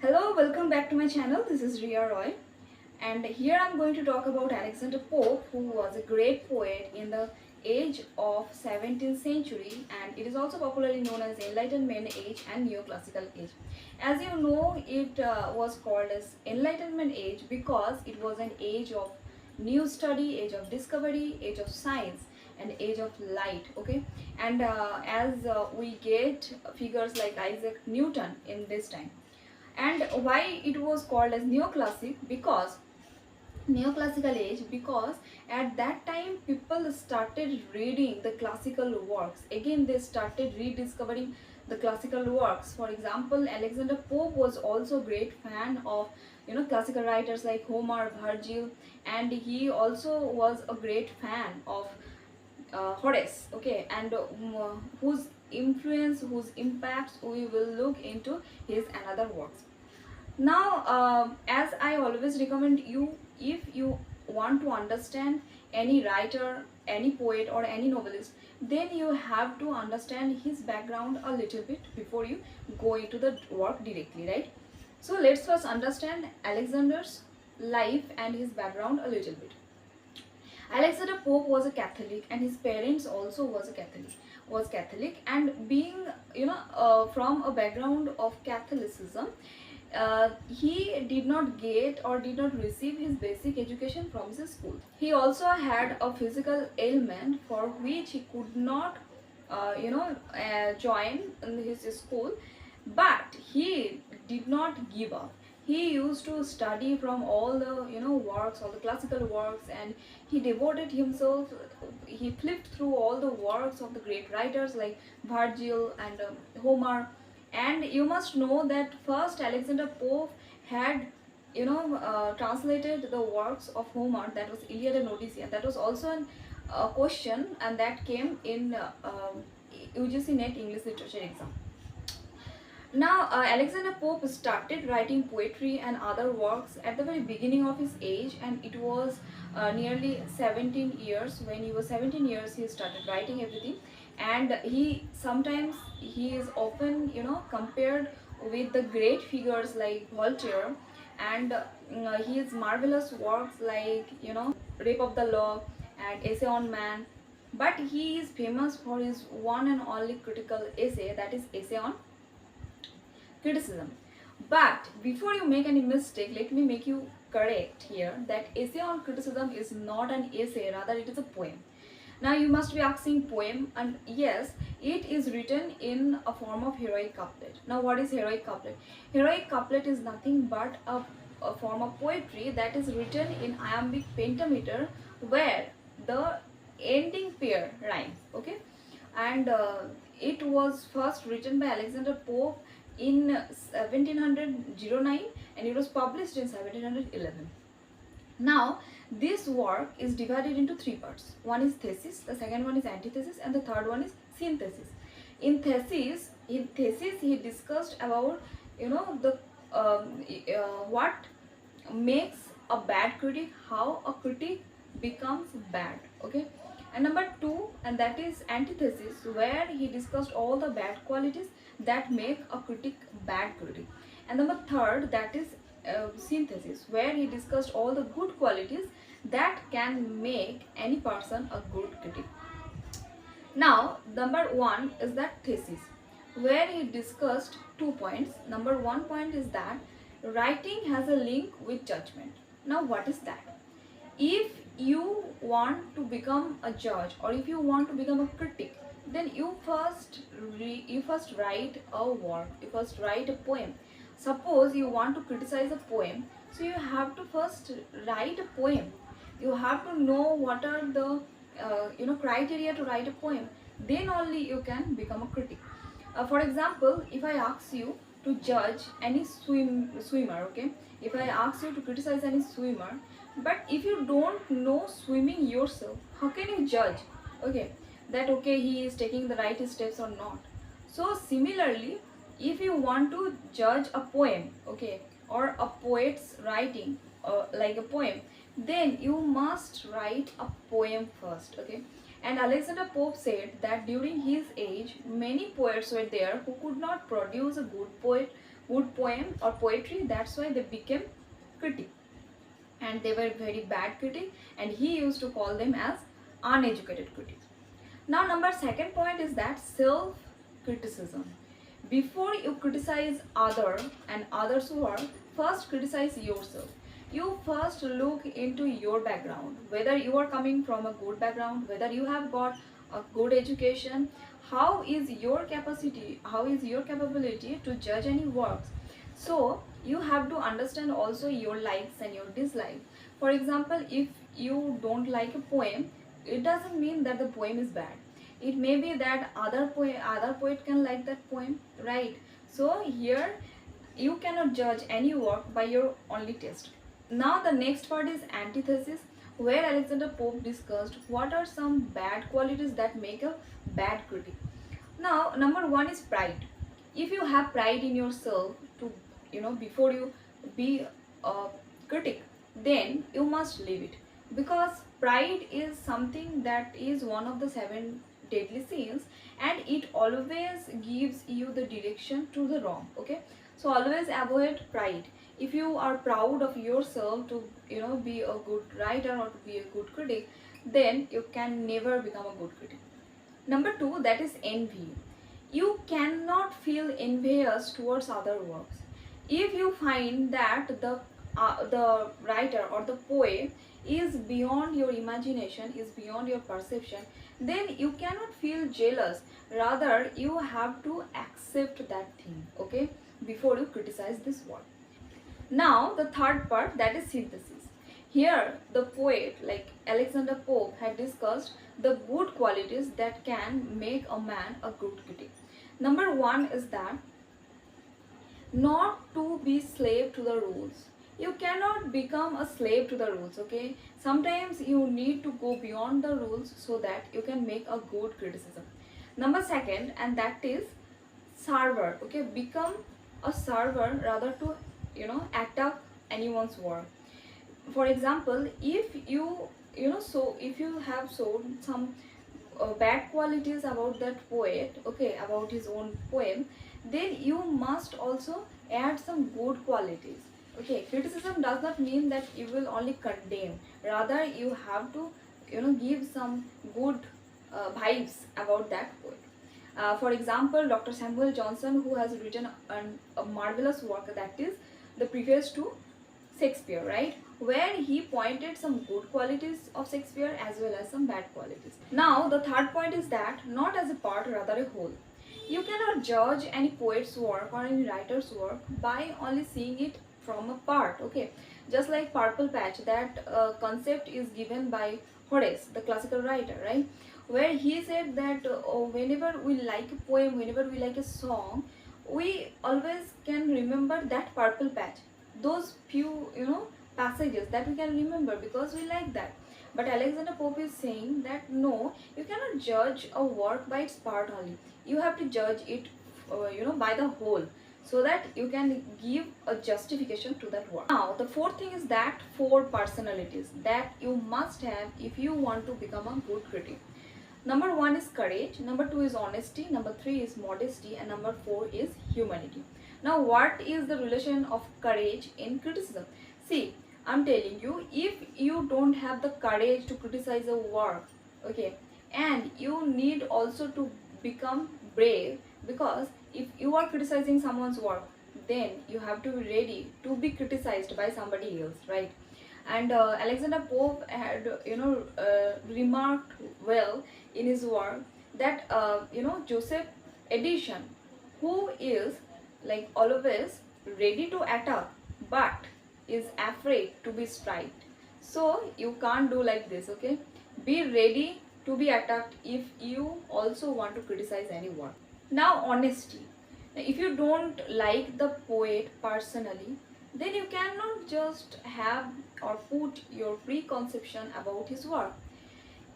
Hello, welcome back to my channel. This is Ria Roy, and here I'm going to talk about Alexander Pope, who was a great poet in the age of 17th century, and it is also popularly known as Enlightenment age and Neoclassical age. As you know, it was called as Enlightenment age because it was an age of new study, age of discovery, age of science, and age of light. Okay, and as we get figures like Isaac Newton in this time. And why it was called as neoclassic? Because neoclassical age, because at that time people started reading the classical works. Again, they started rediscovering the classical works. For example, Alexander Pope was also a great fan of classical writers like Homer, Virgil, and he also was a great fan of Horace. Okay, and whose influence, whose impacts we will look into his another works. Now, as I always recommend you, if you want to understand any writer, any poet, or any novelist, then you have to understand his background a little bit before you go into the work directly, right? So let's first understand Alexander's life and his background a little bit. Alexander Pope was a Catholic, and his parents also was Catholic, and being from a background of Catholicism, he did not get or did not receive his basic education from his school. He also had a physical ailment for which he could not join in his school, but he did not give up. He used to study from all the works, all the classical works, and he devoted himself. He flipped through all the works of the great writers like Virgil and Homer. And you must know that first Alexander Pope had translated the works of Homer, that was Iliad and Odyssey, and that was also a question, and that came in UGC NET English Literature exam. Now, Alexander Pope started writing poetry and other works at the very beginning of his age, and it was nearly 17 years. When he was 17 years, he started writing everything, and he is often compared with the great figures like Voltaire, and his marvelous works like Rape of the Lock and Essay on Man. But he is famous for his one and only critical essay, that is Essay on Criticism. But before you make any mistake, let me make you correct here that Essay on Criticism is not an essay, rather it is a poem. Now you must be asking poem, and yes, it is written in a form of heroic couplet. Now what is heroic couplet? Heroic couplet is nothing but a form of poetry that is written in iambic pentameter, where the ending pair rhymes. Okay, and it was first written by Alexander Pope in 1709, and it was published in 1711. Now, this work is divided into three parts. One is thesis, the second one is antithesis, and the third one is synthesis. In thesis, he discussed about the what makes a bad critic, how a critic becomes bad. Okay, and number two, and that is antithesis, where he discussed all the bad qualities that make a critic bad critic. And number third, that is synthesis, where he discussed all the good qualities that can make any person a good critic. Now, number one is that thesis, where he discussed 2 points. Number one point is that writing has a link with judgment. Now, what is that? If you want to become a judge, or if you want to become a critic, then you first write a work, you first write a poem. Suppose you want to criticize a poem, so you have to first write a poem. You have to know what are the criteria to write a poem. Then only you can become a critic. For example, if I ask you to judge any swimmer, okay, if I ask you to criticize any swimmer, but if you don't know swimming yourself, how can you judge? Okay, that okay, he is taking the right steps or not. So similarly, if you want to judge a poem, okay, or a poet's writing, like a poem, then you must write a poem first. Okay, and Alexander Pope said that during his age, many poets were there who could not produce a good poet, good poem or poetry, that's why they became critic, and they were very bad critic, and he used to call them as uneducated critics. Now, number second point is that self criticism. Before you criticize other and others' work, first criticize yourself. You first look into your background, whether you are coming from a good background, whether you have got a good education, how is your capacity, how is your capability to judge any works. So you have to understand also your likes and your dislikes. For example, if you don't like a poem, it doesn't mean that the poem is bad. It may be that other poet can like that poem, right? So here you cannot judge any work by your only taste. Now the next part is antithesis, where Alexander Pope discussed what are some bad qualities that make a bad critic. Now number one is pride. If you have pride in yourself to, before you be a critic, then you must leave it, because pride is something that is one of the seven deadly sins, and it always gives you the direction to the wrong. Okay, so always avoid pride. If you are proud of yourself to, be a good writer or to be a good critic, then you can never become a good critic. Number two, that is envy. You cannot feel envious towards other works. If you find that the writer or the poet is beyond your imagination, is beyond your perception, then you cannot feel jealous. Rather, you have to accept that thing, okay, before you criticize this work. Now, the third part, that is synthesis. Here, the poet like Alexander Pope had discussed the good qualities that can make a man a good critic. Number one is that not to be slave to the rules. You cannot become a slave to the rules, okay? Sometimes you need to go beyond the rules so that you can make a good criticism. Number second, and that is server, okay? Become a server rather to, attack anyone's work. For example, if if you have shown some bad qualities about that poet, okay, about his own poem, then you must also add some good qualities. Okay, criticism does not mean that you will only condemn. Rather, you have to, give some good vibes about that poet. For example, Dr. Samuel Johnson, who has written a marvelous work, that is the preface to Shakespeare, right? Where he pointed some good qualities of Shakespeare as well as some bad qualities. Now, the third point is that not as a part, rather a whole. You cannot judge any poet's work or any writer's work by only seeing it from a part, okay? Just like Purple Patch, that concept is given by Horace, the classical writer, right? Where he said that whenever we like a poem, whenever we like a song, we always can remember that purple patch, those few, passages that we can remember because we like that. But Alexander Pope is saying that no, you cannot judge a work by its part only. You have to judge it, by the whole, so that you can give a justification to that work. Now, the fourth thing is that four personalities that you must have if you want to become a good critic. Number one is courage, number two is honesty, number three is modesty, and number four is humanity. Now, what is the relation of courage in criticism? See, I'm telling you, if you don't have the courage to criticize a work, okay, and you need also to become brave, because if you are criticizing someone's work, then you have to be ready to be criticized by somebody else, right? And Alexander Pope had, remarked well in his work that, Joseph Edison, who is like always ready to attack but is afraid to be striked. So you can't do like this, okay? Be ready to be attacked if you also want to criticize any work. Now, honesty. If you don't like the poet personally, then you cannot just have or put your preconception about his work.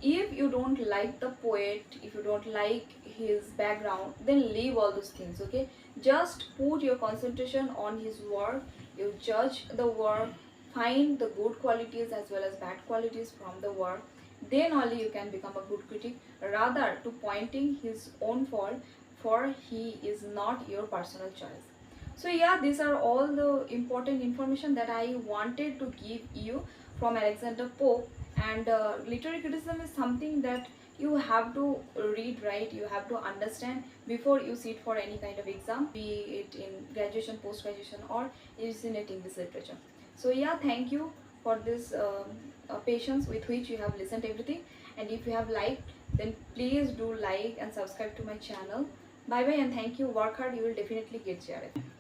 If you don't like the poet, if you don't like his background, then leave all those things, okay? Just put your concentration on his work. You judge the work, find the good qualities as well as bad qualities from the work, then only you can become a good critic, rather to pointing his own fault, for he is not your personal choice. So yeah, these are all the important information that I wanted to give you from Alexander Pope. And literary criticism is something that you have to read, right? You have to understand before you sit for any kind of exam, be it in graduation, post graduation, or is in English literature. So yeah, thank you for this patience with which you have listened everything. And if you have liked, then please do like and subscribe to my channel. Bye bye and thank you. Work hard, you will definitely get share.